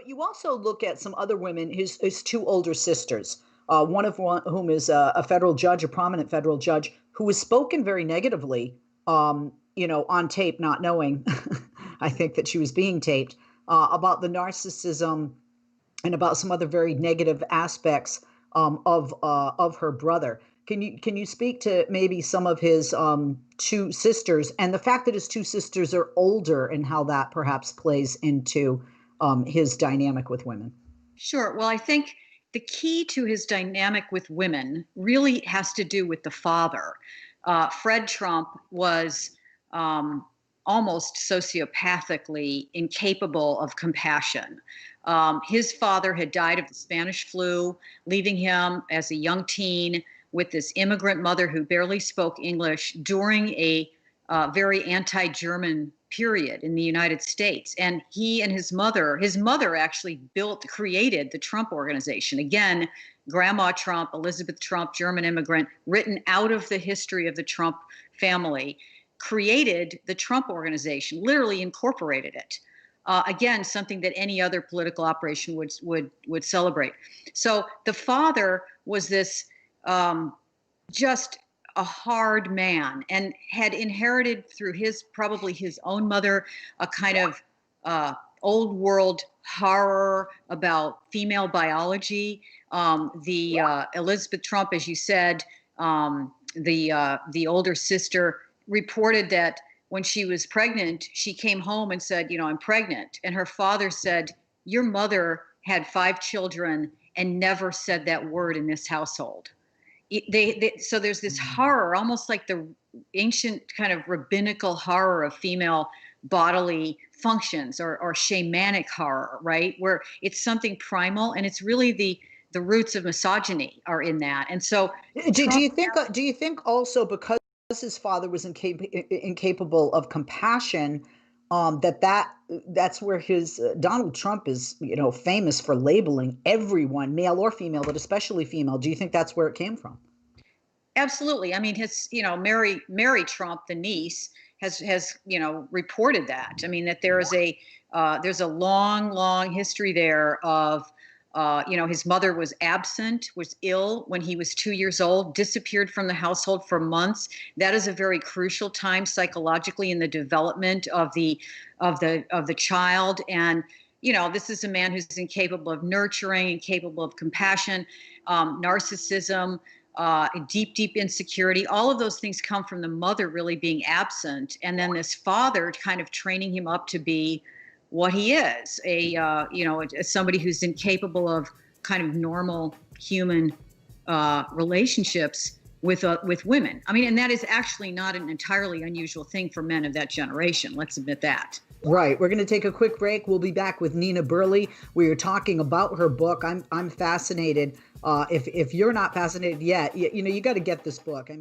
But you also look at some other women, his two older sisters, whom is a federal judge, a prominent federal judge, who has spoken very negatively, on tape, not knowing, I think that she was being taped, about the narcissism and about some other very negative aspects of her brother. Can you speak to maybe some of his two sisters and the fact that his two sisters are older and how that perhaps plays into his dynamic with women? Sure. Well, I think the key to his dynamic with women really has to do with the father. Fred Trump was um, almost sociopathically incapable of compassion. His father had died of the Spanish flu, leaving him as a young teen with this immigrant mother who barely spoke English during a very anti German period in the United States. And he and his mother actually created the Trump Organization. Again, Grandma Trump, Elizabeth Trump, German immigrant, written out of the history of the Trump family, created the Trump Organization, literally incorporated it. Again, something that any other political operation would celebrate. So the father was this just a hard man and had inherited through probably his own mother a kind of old world horror about female biology. The Elizabeth Trump, as you said, the older sister reported that when she was pregnant, she came home and said, I'm pregnant. And her father said, your mother had 5 children and never said that word in this household. So there's this horror, almost like the ancient kind of rabbinical horror of female bodily functions or shamanic horror, right? Where it's something primal, and it's really the roots of misogyny are in that. And so Do you think also because his father was incapable of compassion, that's where his Donald Trump is, famous for labeling everyone, male or female, but especially female. Do you think that's where it came from? absolutely. I mean, Mary Trump, the niece, has reported that. I mean, that there's a long history there of his mother was absent, was ill when he was 2 years old, disappeared from the household for months. That is a very crucial time psychologically in the development of the child. And this is a man who's incapable of nurturing, incapable of compassion, narcissism, deep insecurity. All of those things come from the mother really being absent, and then this father kind of training him up to be what he is, somebody who's incapable of kind of normal human relationships with women. I mean, and that is actually not an entirely unusual thing for men of that generation. Let's admit that. Right. We're going to take a quick break. We'll be back with Nina Burleigh. We are talking about her book. I'm fascinated. If you're not fascinated yet, you got to get this book. I mean.